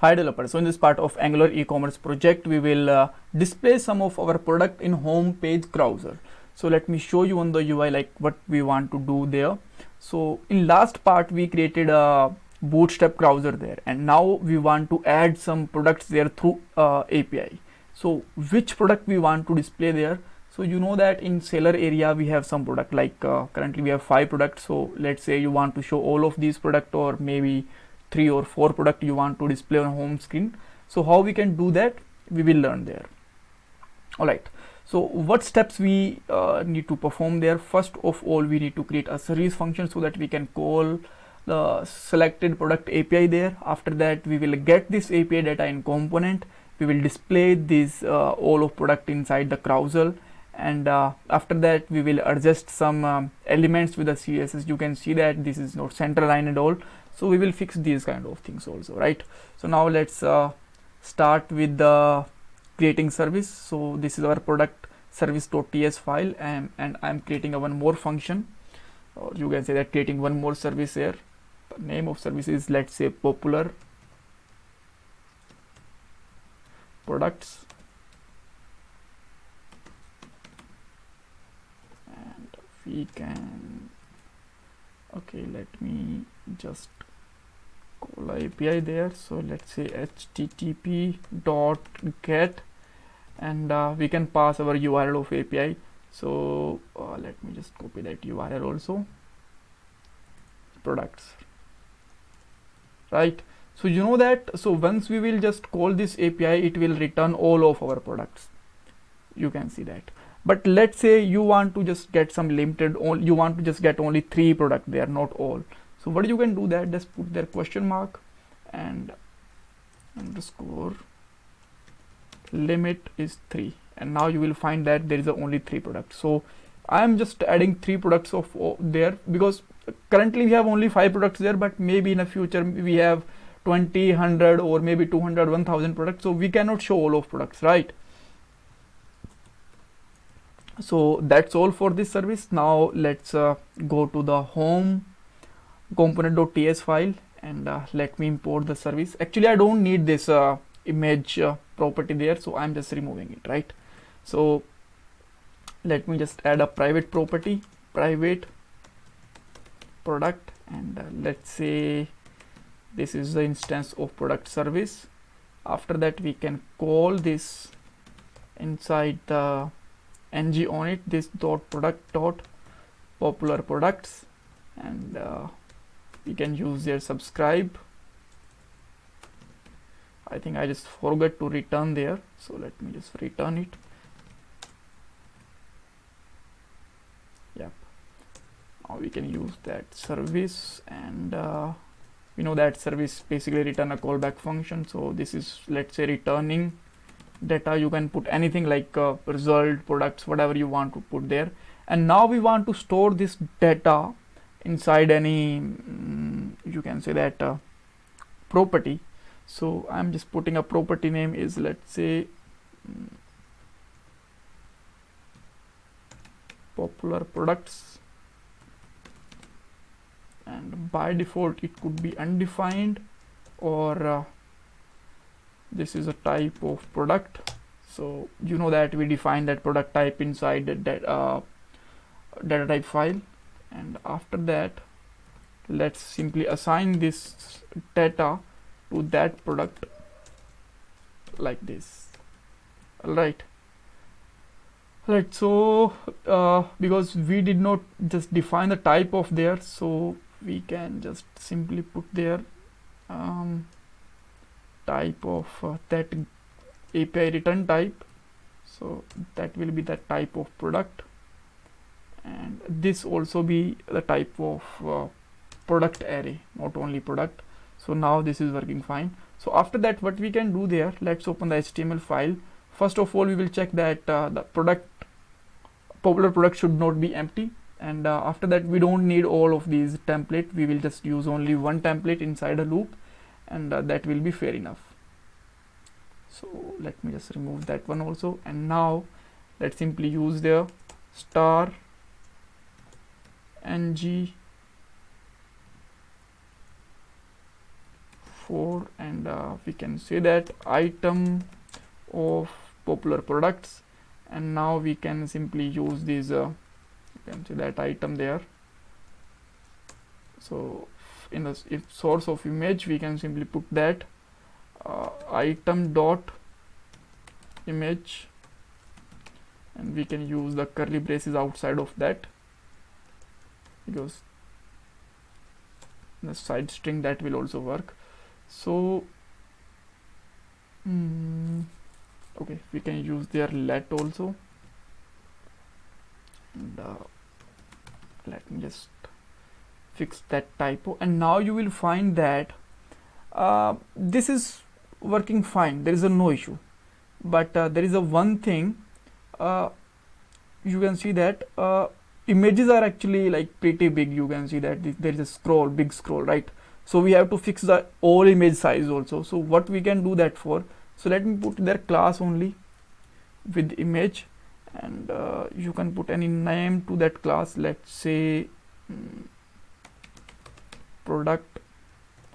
Hi developers, so in this part of Angular e-commerce project, we will display some of our product in home page browser. So let me show you on the UI like what we want to do there. So in last part, we created a Bootstrap Carousel there, and now we want to add some products there through API. So which product we want to display there? So you know that in seller area we have some product like currently we have 5 products. So let's say you want to show all of these product, or maybe 3 or 4 product you want to display on home screen. So how we can do that, we will learn there. All right, so what steps we need to perform there? First of all, we need to create a service function so that we can call the selected product API there. After that, we will get this API data in component. We will display this all of product inside the carousel, and after that we will adjust some elements with the CSS. You can see that this is not center line and all, so we will fix these kind of things also, right? So now let's start with the creating service. So this is our product service.ts file, and I'm creating a one more function, or you can say that creating one more service here. The name of service is, let's say, popular products, and we can, okay, let me just call API there. So let's say http.get, and we can pass our URL of API. So let me just copy that URL also, products, right? So you know that, so once we will just call this API, it will return all of our products. You can see that. But let's say you want to just get some limited, you want to just get only 3 products there, not all. So what you can do that, just put their question mark and underscore limit is 3, and now you will find that there is only 3 products. So I am just adding 3 products of there, because currently we have only 5 products there, but maybe in the future we have 20, 100, or maybe 200, 1000 products. So we cannot show all of products, right? So that's all for this service. Now let's go to the home component.ts file, and let me import the service. Actually, I don't need this image property there, so I'm just removing it, right? So let me just add a private property, private product, and let's say this is the instance of product service. After that, we can call this inside the ng on it, this dot product dot popular products, and we can use their subscribe. I think I just forgot to return there, so let me just return it. Yep, now we can use that service, and we know that service basically return a callback function. So this is, let's say, returning data. You can put anything like result, products, whatever you want to put there. And now we want to store this data inside any you can say that property. So I'm just putting a property name is, let's say, popular products, and by default it could be undefined, or this is a type of product. So you know that we define that product type inside the data type file, and after that let's simply assign this data to that product like this. All right, so because we did not just define the type of there, so we can just simply put there type of that API return type. So that will be the type of product, and this also be the type of product array, not only product. So now this is working fine. So after that, what we can do there, let's open the HTML file. First of all, we will check that the popular product should not be empty, and after that we don't need all of these template. We will just use only one template inside a loop, and that will be fair enough. So let me just remove that one also, and now let's simply use the star ng 4, and we can say that item of popular products, and now we can simply use these you can see that item there. So in the source of image we can simply put that item dot image, and we can use the curly braces outside of that because the side string that will also work. So okay, we can use their let also, and let me just fix that typo, and now you will find that this is working fine, there is a no issue, but there is a one thing, you can see that images are actually like pretty big. You can see that there is a scroll, big scroll, right? So we have to fix the all image size also. So what we can do that for, so let me put their class only with image, and you can put any name to that class, let's say product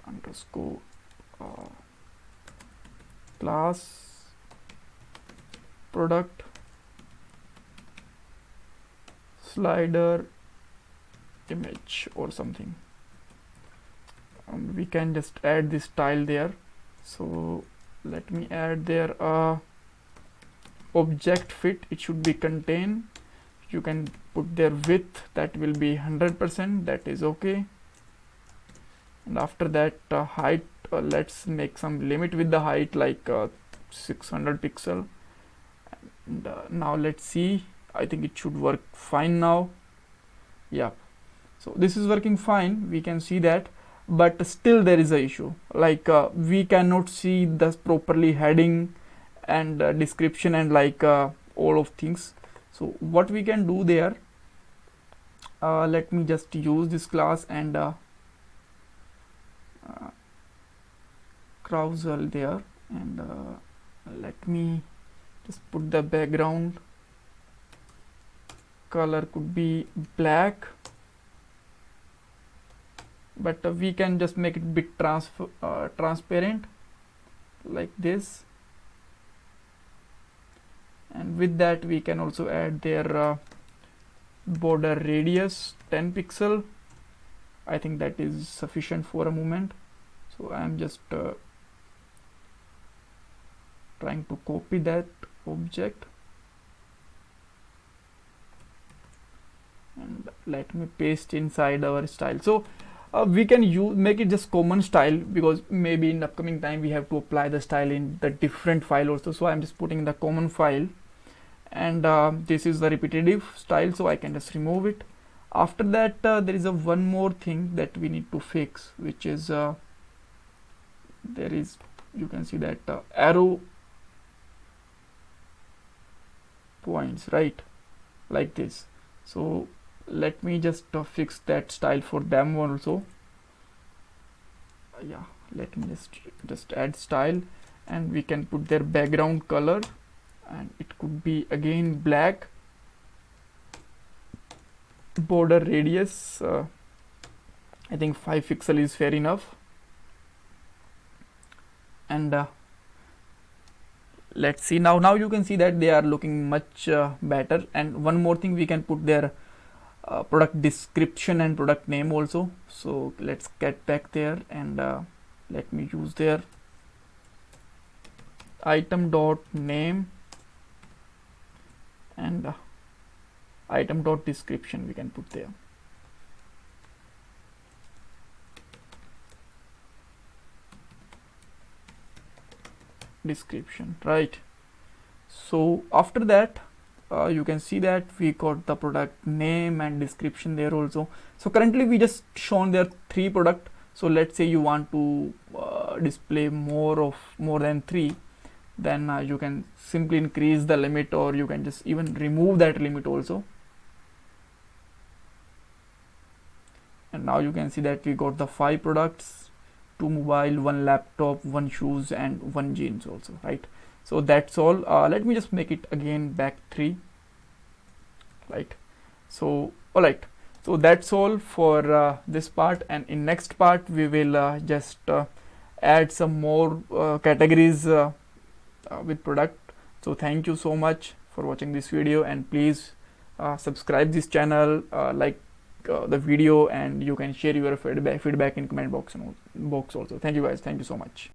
underscore class product slider image or something, and we can just add this style there. So let me add there object fit, it should be contain, you can put their width, that will be 100%, that is okay. And after that height, let's make some limit with the height like 600 pixel, and now let's see, I think it should work fine now. Yeah, so this is working fine, we can see that, but still there is a issue, like we cannot see the properly heading and description and like all of things. So what we can do there, let me just use this class and carousel there, and let me just put the background color could be black, but we can just make it bit transparent like this, and with that we can also add their border radius 10 pixel. I think that is sufficient for a moment. So I am just trying to copy that object, and let me paste inside our style. So we can make it just common style, because maybe in upcoming time we have to apply the style in the different file also. So I'm just putting the common file, and this is the repetitive style, so I can just remove it. After that there is a one more thing that we need to fix, which is there is, you can see that arrow points, right, like this. So let me just fix that style for them also. Yeah, let me just add style, and we can put their background color, and it could be again black. Border radius I think 5 pixel is fair enough, and let's see, now you can see that they are looking much better. And one more thing, we can put their product description and product name also. So let's get back there, and let me use their item dot name and item dot description we can put there. Description, right? So after that you can see that we got the product name and description there also. So currently we just shown there 3 product. So let's say you want to display more than 3, then you can simply increase the limit, or you can just even remove that limit also. And now you can see that we got the 5 products, 2 mobile, 1 laptop, 1 shoes, and 1 jeans also, right? So that's all. Let me just make it again back 3, right? So all right, so that's all for this part, and in next part we will just add some more categories with product. So thank you so much for watching this video, and please subscribe this channel, like the video, and you can share your feedback in comment box also. Thank you guys, thank you so much.